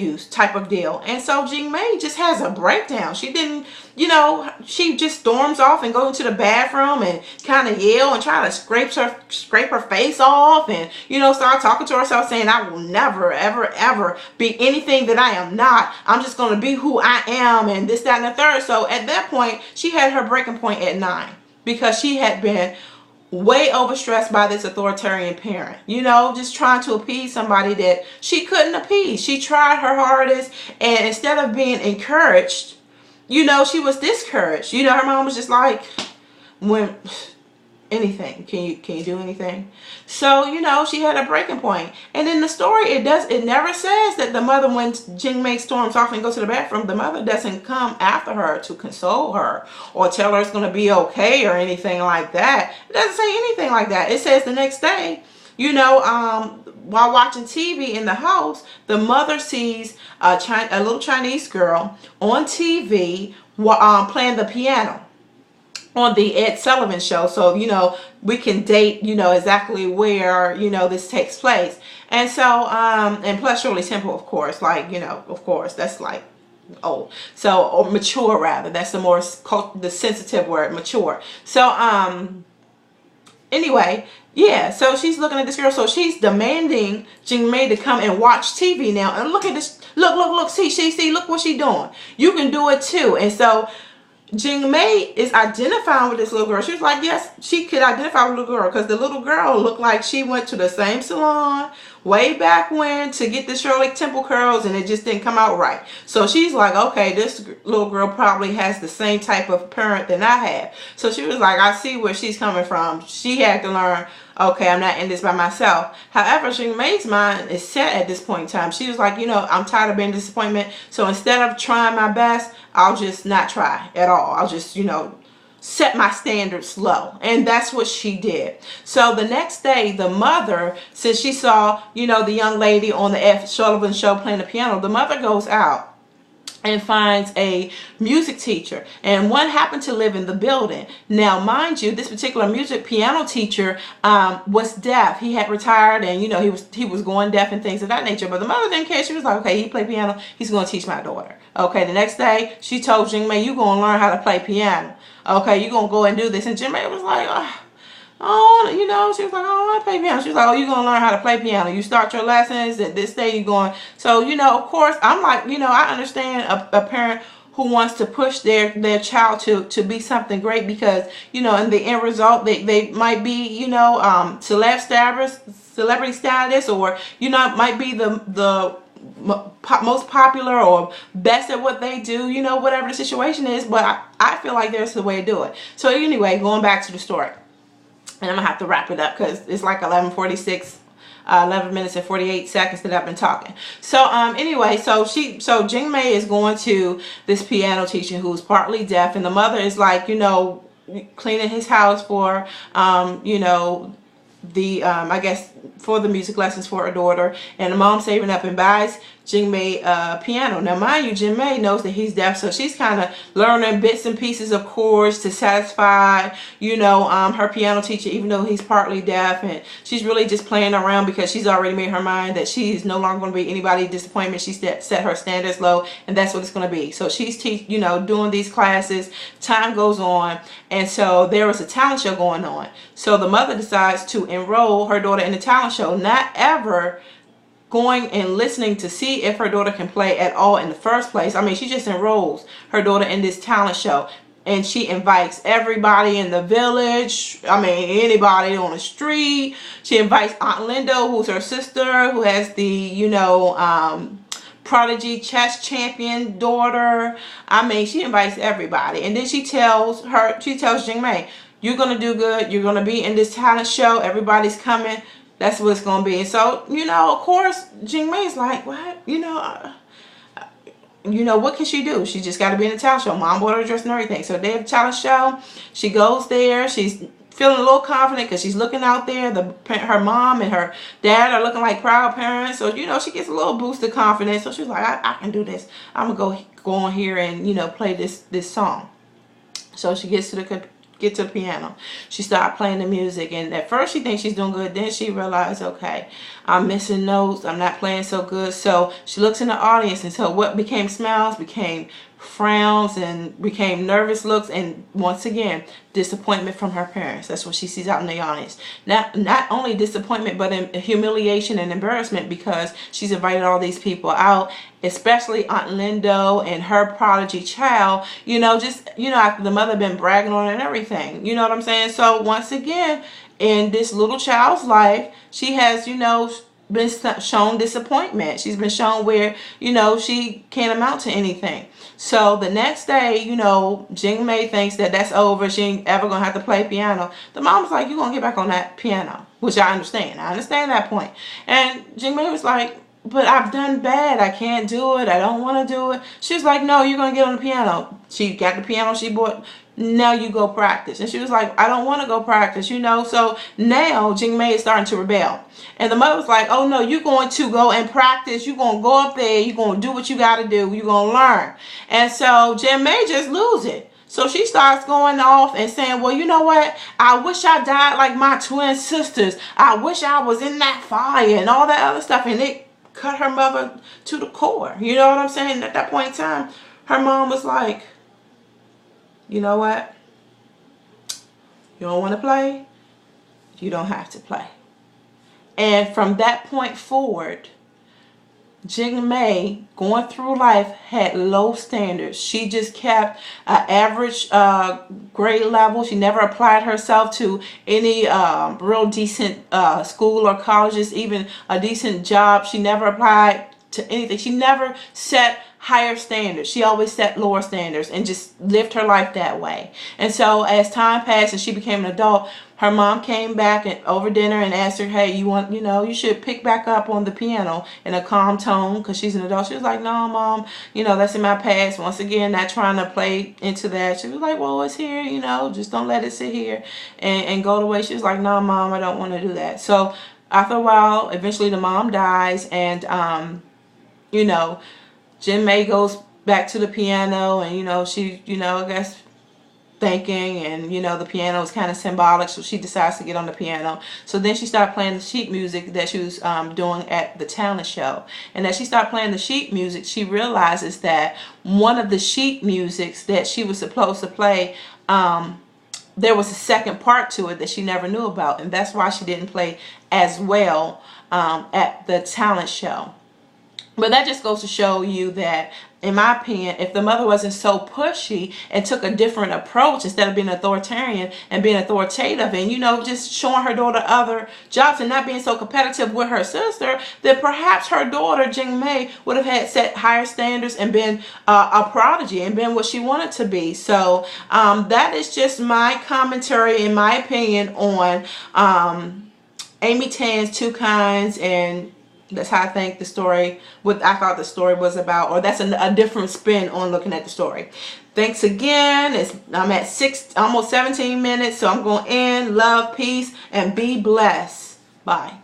use type of deal. And so Jing Mei just has a breakdown. She didn't, you know, she just storms off and goes into the bathroom and kind of yell and try to scrape her face off, and start talking to herself saying, I will never ever ever be anything that I am not. I'm just going to be who I am, and this, that, and the third. So at that point, she had her breaking point at 9 because she had been way overstressed by this authoritarian parent, just trying to appease somebody that she couldn't appease. She tried her hardest, and instead of being encouraged, she was discouraged. Her mom was just like, when anything, can you do anything? So she had a breaking point. And in the story, it never says that the mother, when Jing Mei storms off and goes to the bathroom, the mother doesn't come after her to console her or tell her it's going to be okay or anything like that. It doesn't say anything like that. It says the next day, while watching TV in the house, the mother sees a little Chinese girl on TV playing the piano on the Ed Sullivan Show. So, we can date, exactly where, this takes place. And so, and plus Shirley Temple, of course, of course, that's like old. So, or mature rather. That's the sensitive word, mature. So, anyway, yeah, so she's looking at this girl. So she's demanding Jing Mei to come and watch TV now. And look at this. Look, see, look what she's doing. You can do it too. And so Jing Mei is identifying with this little girl. She was like, yes, she could identify with the little girl because the little girl looked like she went to the same salon way back when to get the Shirley Temple curls, and it just didn't come out right. So she's like, okay, this little girl probably has the same type of parent that I have. So she was like, I see where she's coming from. She had to learn, okay, I'm not in this by myself. However, Jing Mei's mind is set at this point in time. She was like, I'm tired of being disappointment. So instead of trying my best, I'll just not try at all. I'll just, set my standards low. And that's what she did. So the next day, the mother, since she saw, the young lady on the Ed Sullivan Show playing the piano, the mother goes out and finds a music teacher, and one happened to live in the building. Now, mind you, this particular piano teacher was deaf. He had retired, and he was going deaf and things of that nature. But the mother didn't care. She was like, okay, he played piano. He's going to teach my daughter. Okay, the next day she told Jing Mei, you going to learn how to play piano. Okay, you going to go and do this. And Jing Mei was like, she was like, oh, I play piano. She was like, oh, you're going to learn how to play piano. You start your lessons at this day, you're going. So, of course, I'm like, I understand a parent who wants to push their child to be something great because, in the end result, they might be, celebrity status, or, might be the most popular or best at what they do, whatever the situation is. But I feel like there's the way to do it. So anyway, going back to the story. And I'm going to have to wrap it up because it's like 11:46, 11 minutes and 48 seconds that I've been talking. So anyway, so Jing Mei is going to this piano teacher who's partly deaf, and the mother is like, cleaning his house for, I guess for the music lessons for her daughter, and the mom saving up and buys Jing Mei a piano. Now mind you, Jing Mei knows that he's deaf, so she's kind of learning bits and pieces of chords to satisfy her piano teacher, even though he's partly deaf, and she's really just playing around because she's already made her mind that she's no longer going to be anybody's disappointment. She set her standards low, and that's what it's going to be. So she's doing these classes. Time goes on, and so there was a talent show going on. So the mother decides to enroll her daughter in the talent show, not ever going and listening to see if her daughter can play at all in the first place. I mean, she just enrolls her daughter in this talent show, and she invites everybody in the village. I mean, anybody on the street. She invites Aunt Linda, who's her sister, who has the, prodigy chess champion daughter. I mean, she invites everybody. And then she tells Jing Mei, you're going to do good. You're going to be in this talent show. Everybody's coming. That's what it's going to be. And so, of course, Jing Mei's like, what? What can she do? She just got to be in the talent show. Mom bought her dress and everything. So they have a talent show. She goes there. She's feeling a little confident because she's looking out there. Her mom and her dad are looking like proud parents. So, she gets a little boost of confidence. So she's like, I can do this. I'm going to go on here and, play this song. So she gets to the get to the piano. She started playing the music, and at first she thinks she's doing good. Then she realized, okay, I'm missing notes. I'm not playing so good. So she looks in the audience, and so what became smiles became frowns and became nervous looks, and once again disappointment from her parents. That's what she sees out in the audience. Not only disappointment, but in humiliation and embarrassment, because she's invited all these people out, especially Aunt Lindo and her prodigy child. Just after the mother been bragging on her and everything. You know what I'm saying? So once again, in this little child's life, she has been shown disappointment. She's been shown where she can't amount to anything. So the next day, Jing Mei thinks that that's over. She ain't ever gonna have to play piano. The mom's like, "You gonna get back on that piano," which I understand. I understand that point. And Jing Mei was like, "But I've done bad. I can't do it. I don't want to do it." She's like, "No, you're gonna get on the piano." She got the piano she bought. Now you go practice. And she was like, "I don't want to go practice, So now Jing Mei is starting to rebel. And the mother was like, "Oh no, you're going to go and practice. You're going to go up there. You're going to do what you got to do. You're going to learn." And so Jing Mei just lose it. So she starts going off and saying, "Well, you know what? I wish I died like my twin sisters. I wish I was in that fire," and all that other stuff. And it cut her mother to the core. You know what I'm saying? At that point in time, her mom was like, "You know what? You don't want to play? You don't have to play." And from that point forward, Jing Mei, going through life, had low standards. She just kept an average grade level. She never applied herself to any real decent school or colleges, even a decent job. She never applied to anything. She never set higher standards. She always set lower standards and just lived her life that way. And so as time passed and she became an adult, her mom came back over dinner and asked her, "Hey, you should pick back up on the piano," in a calm tone, because she's an adult. She was like, "No, Mom, that's in my past." Once again, not trying to play into that. She was like, "Well, it's here, just don't let it sit here and go the way." She was like, "No, Mom, I don't want to do that." So after a while, eventually the mom dies, and Jing Mei goes back to the piano, and she I guess thinking, and the piano is kind of symbolic, so she decides to get on the piano. So then she started playing the sheet music that she was doing at the talent show. And as she started playing the sheet music, she realizes that one of the sheet musics that she was supposed to play, there was a second part to it that she never knew about, and that's why she didn't play as well at the talent show. But that just goes to show you that, in my opinion, if the mother wasn't so pushy and took a different approach, instead of being authoritarian and being authoritative and, just showing her daughter other jobs and not being so competitive with her sister, then perhaps her daughter, Jing Mei, would have had set higher standards and been a prodigy and been what she wanted to be. So that is just my commentary, in my opinion, on Amy Tan's Two Kinds, and that's how I think the story, what I thought the story was about, or that's a different spin on looking at the story. Thanks again. I'm at almost 17 minutes, so I'm going to end. Love, peace, and be blessed. Bye.